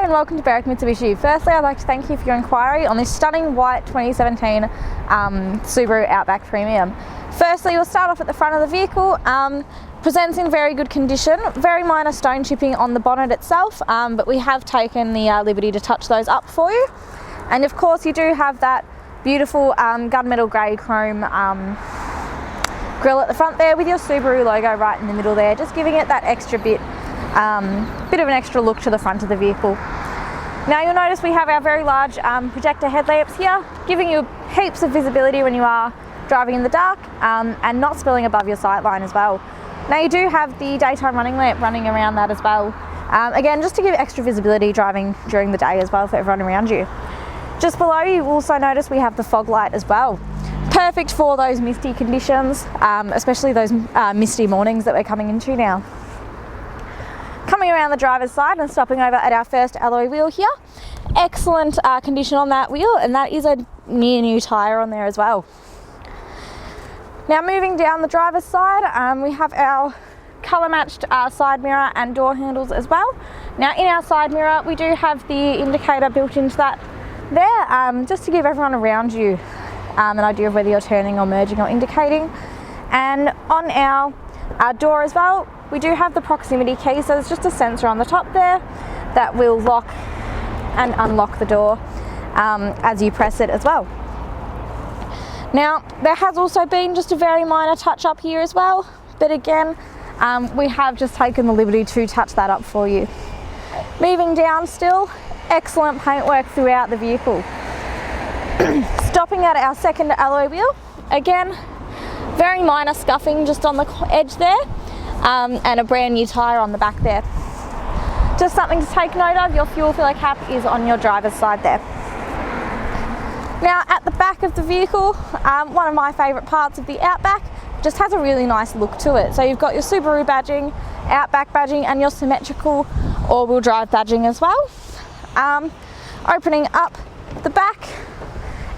and welcome to Berwick Mitsubishi. Firstly, I'd like to thank you for your inquiry on this stunning white 2017 Subaru Outback Premium. Firstly, we'll start off at the front of the vehicle. Presents in very good condition, very minor stone chipping on the bonnet itself, but we have taken the liberty to touch those up for you. And of course you do have that beautiful gunmetal grey chrome grille at the front there with your Subaru logo right in the middle there, just giving it that extra bit of an extra look to the front of the vehicle. Now you'll notice we have our very large projector headlamps here, giving you heaps of visibility when you are driving in the dark and not spilling above your sight line as well. Now you do have the daytime running lamp running around that as well, again just to give extra visibility driving during the day as well for everyone around you. Just below you also notice we have the fog light as well. Perfect for those misty conditions, especially those misty mornings that we're coming into now. Coming around the driver's side and stopping over at our first alloy wheel here. Excellent condition on that wheel, and that is a near new tyre on there as well. Now moving down the driver's side, we have our colour matched side mirror and door handles as well. Now in our side mirror we do have the indicator built into that there, just to give everyone around you an idea of whether you're turning or merging or indicating. And on our door as well, we do have the proximity key, so there's just a sensor on the top there that will lock and unlock the door as you press it as well. Now there has also been just a very minor touch up here as well, but again we have just taken the liberty to touch that up for you. Moving down still, excellent paintwork throughout the vehicle. Stopping at our second alloy wheel, again very minor scuffing just on the edge there, and a brand new tyre on the back there. Just something to take note of, your fuel filler cap is on your driver's side there. Now at the back of the vehicle, one of my favourite parts of the Outback, just has a really nice look to it. So you've got your Subaru badging, Outback badging, and your symmetrical all-wheel drive badging as well. Opening up the back,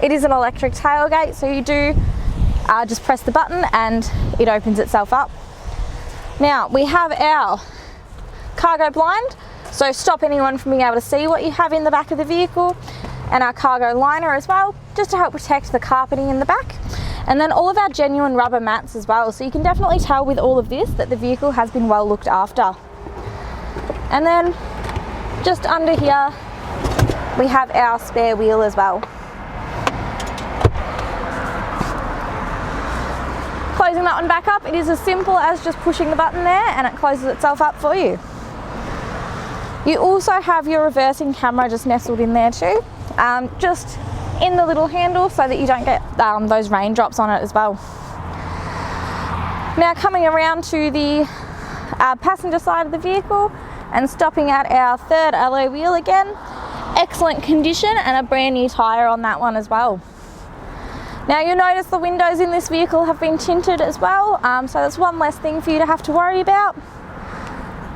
it is an electric tailgate, so you do just press the button and it opens itself up. Now we have our cargo blind, so stop anyone from being able to see what you have in the back of the vehicle, and our cargo liner as well, just to help protect the carpeting in the back. And then all of our genuine rubber mats as well, so you can definitely tell with all of this that the vehicle has been well looked after. And then just under here we have our spare wheel as well. Closing that one back up, it is as simple as just pushing the button there and it closes itself up for you. You also have your reversing camera just nestled in there too, just in the little handle so that you don't get those raindrops on it as well. Now coming around to the passenger side of the vehicle and stopping at our third alloy wheel again, excellent condition and a brand new tyre on that one as well. Now you'll notice the windows in this vehicle have been tinted as well, so that's one less thing for you to have to worry about.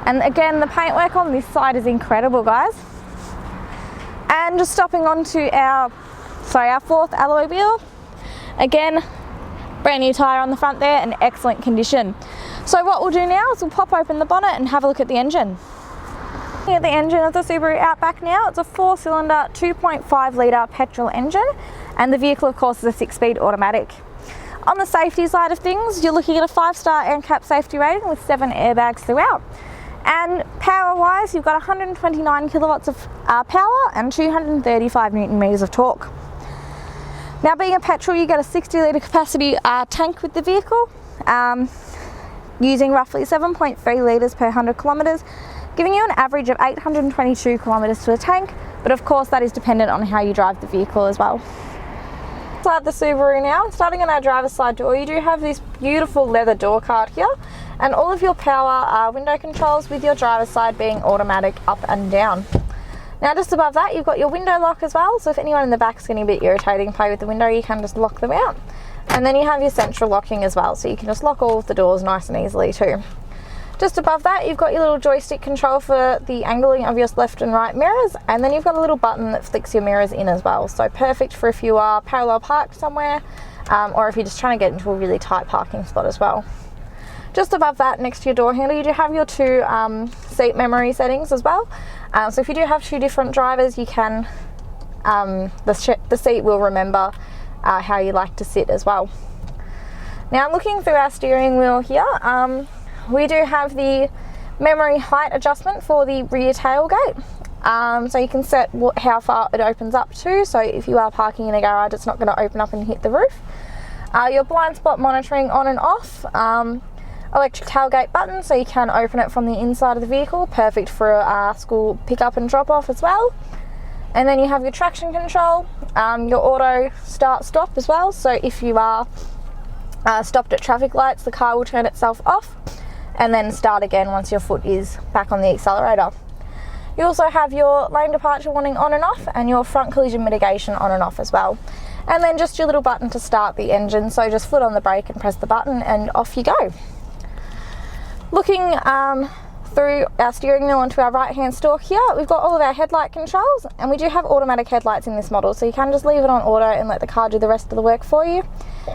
And again, the paintwork on this side is incredible, guys. And just stopping onto our fourth alloy wheel, again, brand new tyre on the front there and excellent condition. So what we'll do now is we'll pop open the bonnet and have a look at the engine. Looking at the engine of the Subaru Outback now, it's a 4-cylinder 2.5 litre petrol engine, and the vehicle of course is a 6-speed automatic. On the safety side of things, you're looking at a 5-star NCAP safety rating with 7 airbags throughout. And power wise, you've got 129 kilowatts of power and 235 newton meters of torque. Now being a petrol, you get a 60 litre capacity tank with the vehicle, using roughly 7.3 litres per 100 kilometres, giving you an average of 822 kilometres to the tank, but of course that is dependent on how you drive the vehicle as well. Inside the Subaru now, starting on our driver's side door, you do have this beautiful leather door card here, and all of your power window controls with your driver's side being automatic up and down. Now just above that you've got your window lock as well, so if anyone in the back is getting a bit irritating play with the window, you can just lock them out. And then you have your central locking as well, so you can just lock all of the doors nice and easily too. Just above that you've got your little joystick control for the angling of your left and right mirrors, and then you've got a little button that flicks your mirrors in as well, so perfect for if you are parallel parked somewhere, or if you're just trying to get into a really tight parking spot as well. Just above that, next to your door handle, you do have your two seat memory settings as well. So if you do have two different drivers, you can, the seat will remember how you like to sit as well. Now looking through our steering wheel here, we do have the memory height adjustment for the rear tailgate. So you can set how far it opens up to, so if you are parking in a garage it's not going to open up and hit the roof. Your blind spot monitoring on and off, electric tailgate button so you can open it from the inside of the vehicle, perfect for a school pick up and drop off as well. And then you have your traction control, your auto start stop as well, so if you are stopped at traffic lights the car will turn itself off and then start again once your foot is back on the accelerator. You also have your lane departure warning on and off and your front collision mitigation on and off as well. And then just your little button to start the engine, so just foot on the brake and press the button and off you go. Looking through our steering wheel onto our right hand stalk here, we've got all of our headlight controls, and we do have automatic headlights in this model, so you can just leave it on auto and let the car do the rest of the work for you.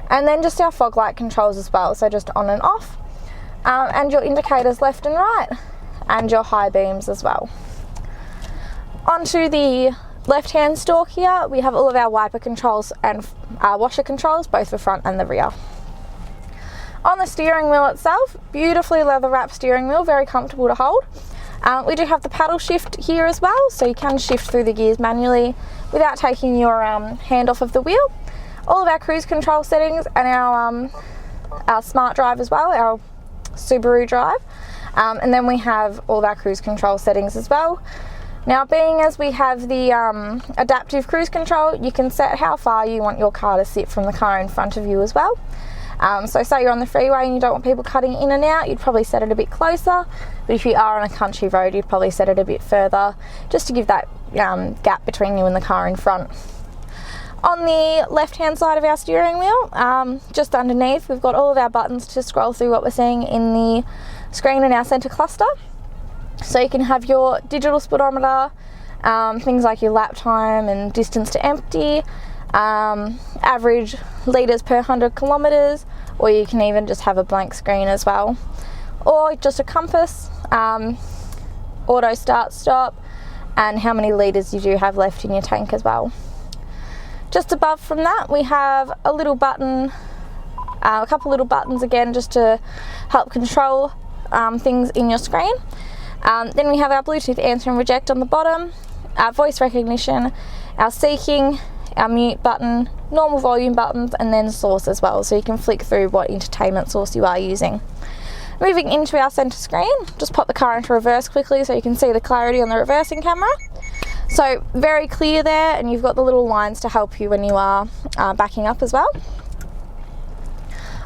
And then just our fog light controls as well, so just on and off, and your indicators left and right, and your high beams as well. Onto the left hand stalk here, we have all of our wiper controls and washer controls, both the front and the rear. On the steering wheel itself, beautifully leather wrapped steering wheel, very comfortable to hold. We do have the paddle shift here as well, so you can shift through the gears manually without taking your hand off of the wheel. All of our cruise control settings and our smart drive as well, our Subaru drive. And then we have all of our cruise control settings as well. Now, being as we have the adaptive cruise control, you can set how far you want your car to sit from the car in front of you as well. So say you're on the freeway and you don't want people cutting in and out, you'd probably set it a bit closer, but if you are on a country road you'd probably set it a bit further, just to give that gap between you and the car in front. On the left hand side of our steering wheel, just underneath, we've got all of our buttons to scroll through what we're seeing in the screen in our centre cluster. So you can have your digital speedometer, things like your lap time and distance to empty, average litres per 100 kilometres, or you can even just have a blank screen as well, or just a compass, auto start stop, and how many litres you do have left in your tank as well. Just above from that we have a little button, a couple little buttons again just to help control things in your screen. Then we have our Bluetooth answer and reject on the bottom, our voice recognition, our seeking, our mute button, normal volume buttons, and then source as well, so you can flick through what entertainment source you are using. Moving into our centre screen, just pop the car into reverse quickly so you can see the clarity on the reversing camera. So very clear there, and you've got the little lines to help you when you are backing up as well.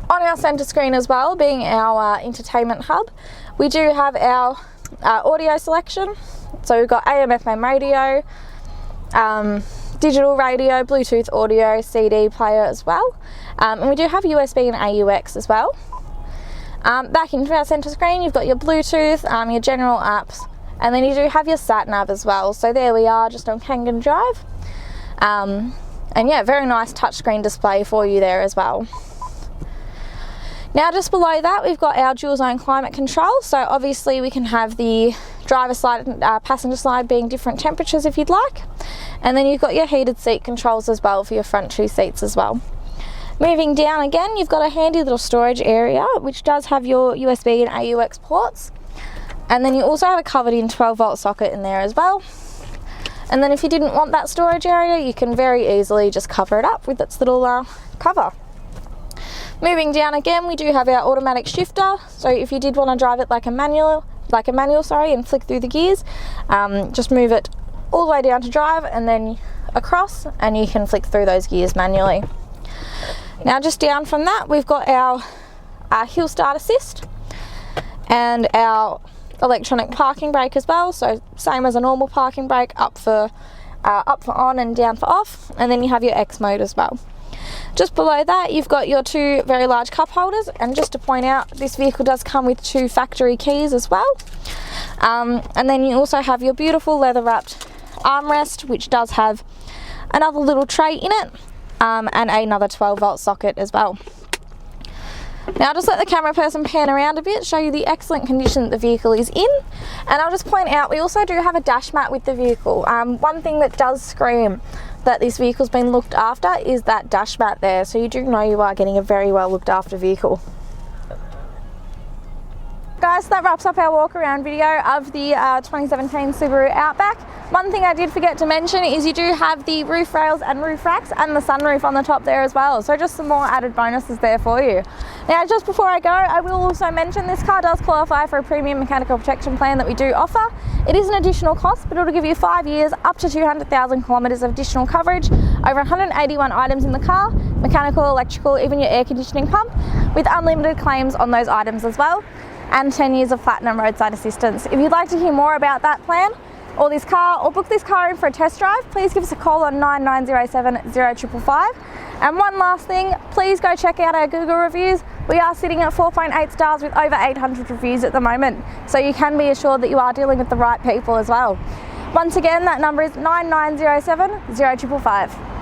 On our centre screen as well, being our entertainment hub, we do have our audio selection. So we've got AM, FM radio, digital radio, Bluetooth audio, CD player as well, and we do have USB and AUX as well. Back into our centre screen, you've got your Bluetooth, your general apps, and then you do have your sat nav as well. So there we are, just on Kangan Drive, and yeah, very nice touchscreen display for you there as well. Now just below that we've got our dual zone climate control, so obviously we can have the driver side and passenger side being different temperatures if you'd like, and then you've got your heated seat controls as well for your front two seats as well. Moving down again, you've got a handy little storage area which does have your USB and AUX ports, and then you also have a covered in 12-volt socket in there as well. And then if you didn't want that storage area, you can very easily just cover it up with its little cover. Moving down again, we do have our automatic shifter, so if you did want to drive it like a manual, and flick through the gears, just move it all the way down to drive and then across, and you can flick through those gears manually. Now just down from that we've got our hill start assist and our electronic parking brake as well, so same as a normal parking brake, up for on and down for off, and then you have your X mode as well. Just below that you've got your two very large cup holders, and just to point out, this vehicle does come with two factory keys as well, and then you also have your beautiful leather wrapped armrest which does have another little tray in it, and another 12-volt socket as well. Now I'll just let the camera person pan around a bit, show you the excellent condition that the vehicle is in, and I'll just point out we also do have a dash mat with the vehicle. One thing that does scream that this vehicle's been looked after is that dash mat there, so you do know you are getting a very well looked after vehicle. Guys, that wraps up our walk around video of the 2017 Subaru Outback. One thing I did forget to mention is you do have the roof rails and roof racks and the sunroof on the top there as well, so just some more added bonuses there for you. Now just before I go, I will also mention this car does qualify for a premium mechanical protection plan that we do offer. It is an additional cost, but it'll give you 5 years, up to 200,000 kilometres of additional coverage, over 181 items in the car, mechanical, electrical, even your air conditioning pump, with unlimited claims on those items as well, and 10 years of platinum roadside assistance. If you'd like to hear more about that plan or this car, or book this car in for a test drive, please give us a call on 9907 0555. And one last thing, please go check out our Google reviews. We are sitting at 4.8 stars with over 800 reviews at the moment, so you can be assured that you are dealing with the right people as well. Once again, that number is 9907 0555.